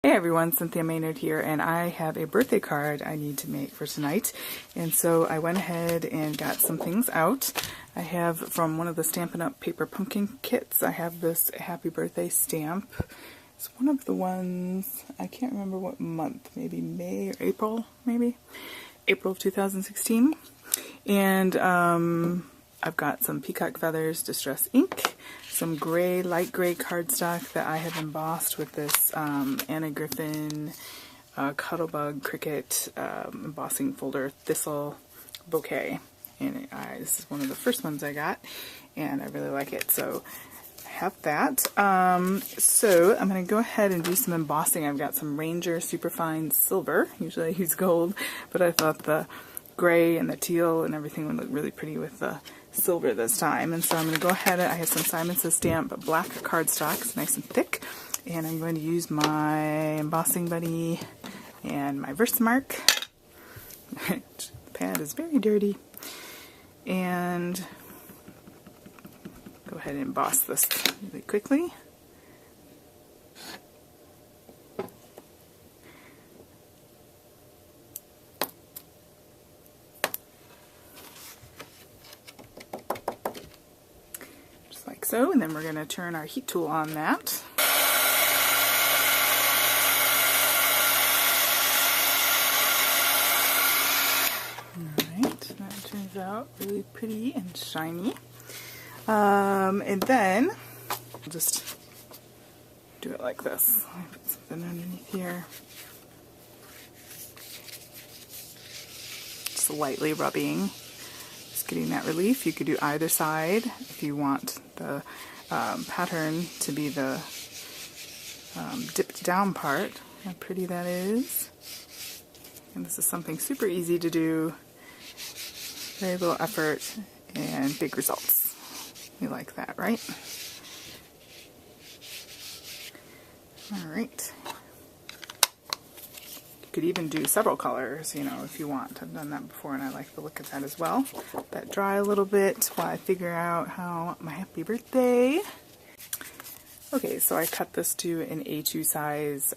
Hey everyone, Cynthia Maynard here, and I have a birthday card I need to make for tonight. And so I went ahead and got some things out. I have from one of the Stampin' Up paper pumpkin kits, I have this happy birthday stamp. It's one of the ones, I can't remember what month, maybe May or April, maybe? April of 2016. And I've got some peacock feathers, distress ink, some gray, light gray cardstock that I have embossed with this Anna Griffin Cuttlebug Cricut embossing folder thistle bouquet. And this is one of the first ones I got, and I really like it. So I have that. So I'm going to go ahead and do some embossing. I've got some Ranger Superfine Silver. Usually I use gold, but I thought the gray and the teal and everything would look really pretty with the silver this time. And so I'm going to go ahead, I have some Simon Says Stamp black cardstock, it's nice and thick, and I'm going to use my embossing buddy and my Versamark. The pad is very dirty, and go ahead and emboss this really quickly. Like so, and then we're going to turn our heat tool on that. Alright, that turns out really pretty and shiny. And then I'll just do it like this. I'll put something underneath here. Just lightly rubbing. Getting that relief. You could do either side if you want the pattern to be the dipped down part. How pretty that is. And this is something super easy to do, very little effort and big results. We like that, right? Alright. You could even do several colors, you know, if you want. I've done that before and I like the look of that as well. Let that dry a little bit while I figure out how my happy birthday. Okay, so I cut this to an A2 size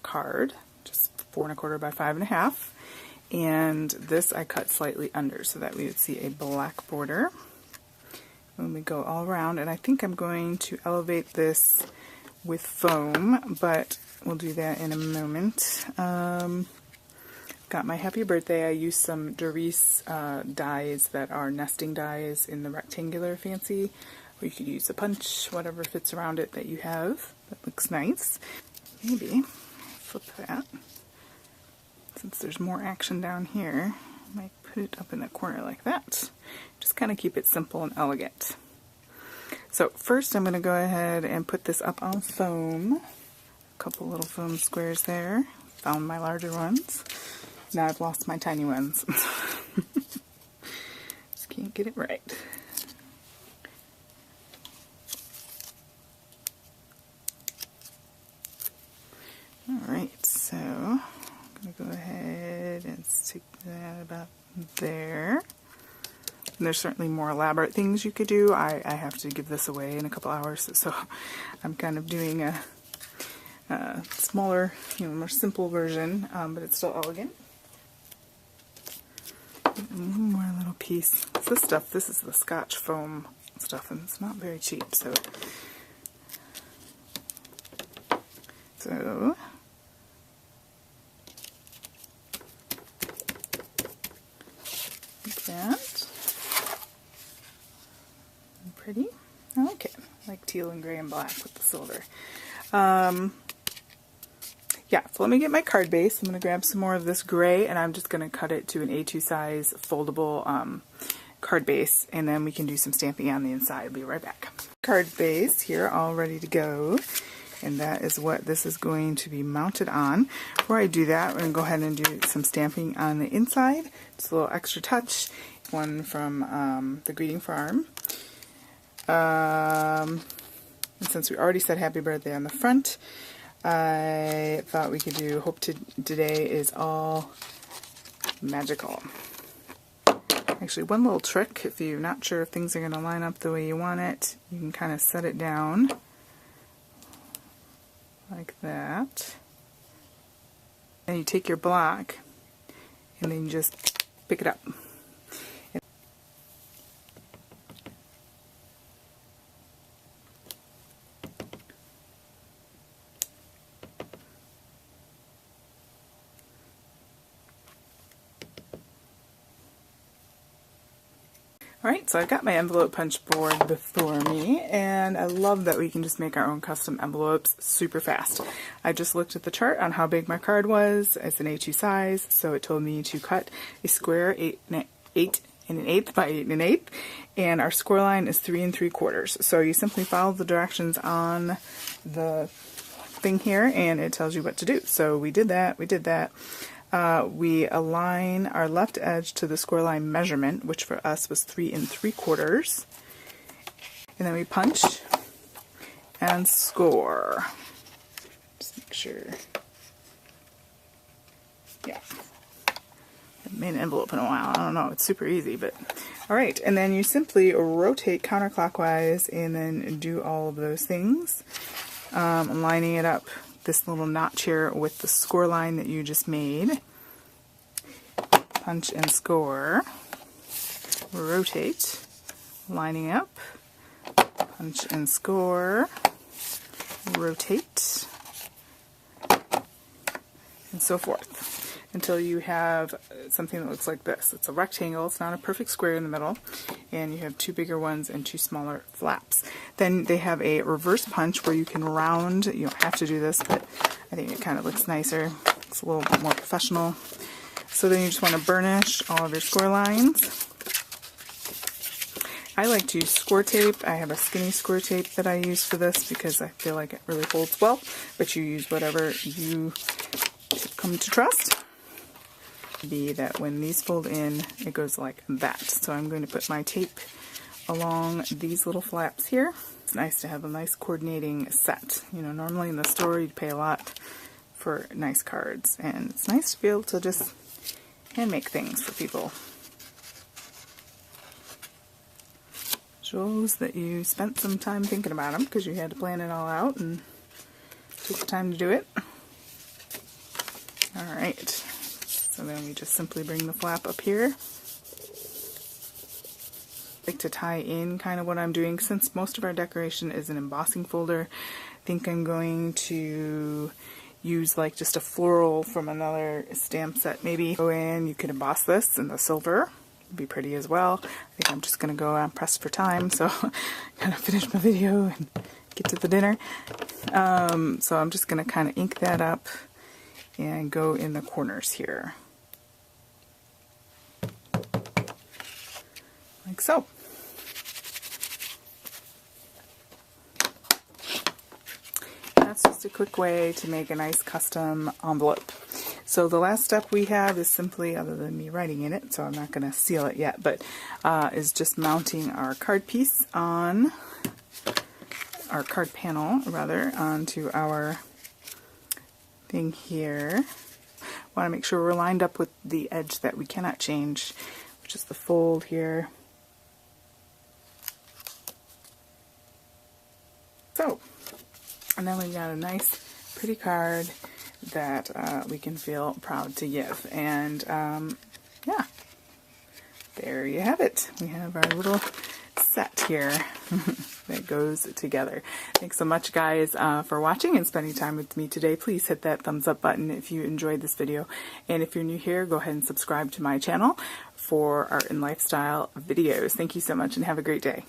card, just 4 1/4 by 5 1/2. And this I cut slightly under so that we would see a black border when we go all around. And I think I'm going to elevate this with foam, but we'll do that in a moment. Got my happy birthday. I used some darice dies that are nesting dies in the rectangular fancy, or you could use a punch, whatever fits around it that you have. That looks nice. Maybe flip that. Since there's more action down here, I might put it up in the corner like that. Just kind of keep it simple and elegant. So first I'm going to go ahead and put this up on foam. A couple little foam squares there. Found my larger ones. Now I've lost my tiny ones. Just can't get it right. Alright, so I'm going to go ahead and stick that about there. And there's certainly more elaborate things you could do. I have to give this away in a couple hours, so I'm kind of doing a smaller, more simple version, but it's still elegant. And one more little piece. This stuff, this is the Scotch foam stuff, and it's not very cheap, so like that. Pretty. Okay, like teal and gray and black with the silver. Yeah, so let me get my card base. I'm going to grab some more of this gray, and I'm just going to cut it to an A2 size foldable card base, and then we can do some stamping on the inside. I'll be right back. Card base here, all ready to go, and that is what this is going to be mounted on. Before I do that, we're going to go ahead and do some stamping on the inside. Just a little extra touch. One from the greeting farm. And since we already said happy birthday on the front, I thought we could do hope today is all magical. Actually, one little trick, if you're not sure if things are going to line up the way you want it, you can kind of set it down like that. And you take your block and then you just pick it up. Alright, so I've got my envelope punch board before me, and I love that we can just make our own custom envelopes super fast. I just looked at the chart on how big my card was. It's an A2 size, so it told me to cut a square 8 1/8 by 8 1/8, and our score line is 3 3/4. So you simply follow the directions on the thing here, and it tells you what to do. So we did that, we align our left edge to the score line measurement, which for us was 3 3/4, and then we punch and score. Just make sure. Yeah. I've made an envelope in a while. I don't know. It's super easy, but alright. And then you simply rotate counterclockwise and then do all of those things. Lining it up, this little notch here with the score line that you just made. Punch and score. Rotate. Lining up. Punch and score. Rotate. And so forth. Until you have something that looks like this. It's a rectangle, it's not a perfect square in the middle, and you have 2 bigger ones and 2 smaller flaps. Then they have a reverse punch where you can round. You don't have to do this, but I think it kind of looks nicer. It's a little bit more professional. So then you just want to burnish all of your score lines. I like to use score tape. I have a skinny score tape that I use for this because I feel like it really holds well, but you use whatever you come to trust. Be that when these fold in, it goes like that. So I'm going to put my tape along these little flaps here. It's nice to have a nice coordinating set. You know, normally in the store you'd pay a lot for nice cards, and it's nice to be able to just hand make things for people. Shows that you spent some time thinking about them because you had to plan it all out and took the time to do it. Alright. So then we just simply bring the flap up here. I like to tie in kind of what I'm doing. Since most of our decoration is an embossing folder, I think I'm going to use like just a floral from another stamp set maybe. Go in, you could emboss this in the silver. It'd be pretty as well. I think I'm just going to go, I'm pressed for time, so kind of finish my video and get to the dinner. So I'm just going to kind of ink that up and go in the corners here. Like so. That's just a quick way to make a nice custom envelope. So the last step we have is simply, other than me writing in it, so I'm not going to seal it yet, but is just mounting our card piece on, our card panel rather, onto our thing here. Want to make sure we're lined up with the edge that we cannot change, which is the fold here. So, and then we've got a nice, pretty card that we can feel proud to give. And yeah, there you have it. We have our little set here that goes together. Thanks so much, guys, for watching and spending time with me today. Please hit that thumbs up button if you enjoyed this video. And if you're new here, go ahead and subscribe to my channel for art and lifestyle videos. Thank you so much and have a great day.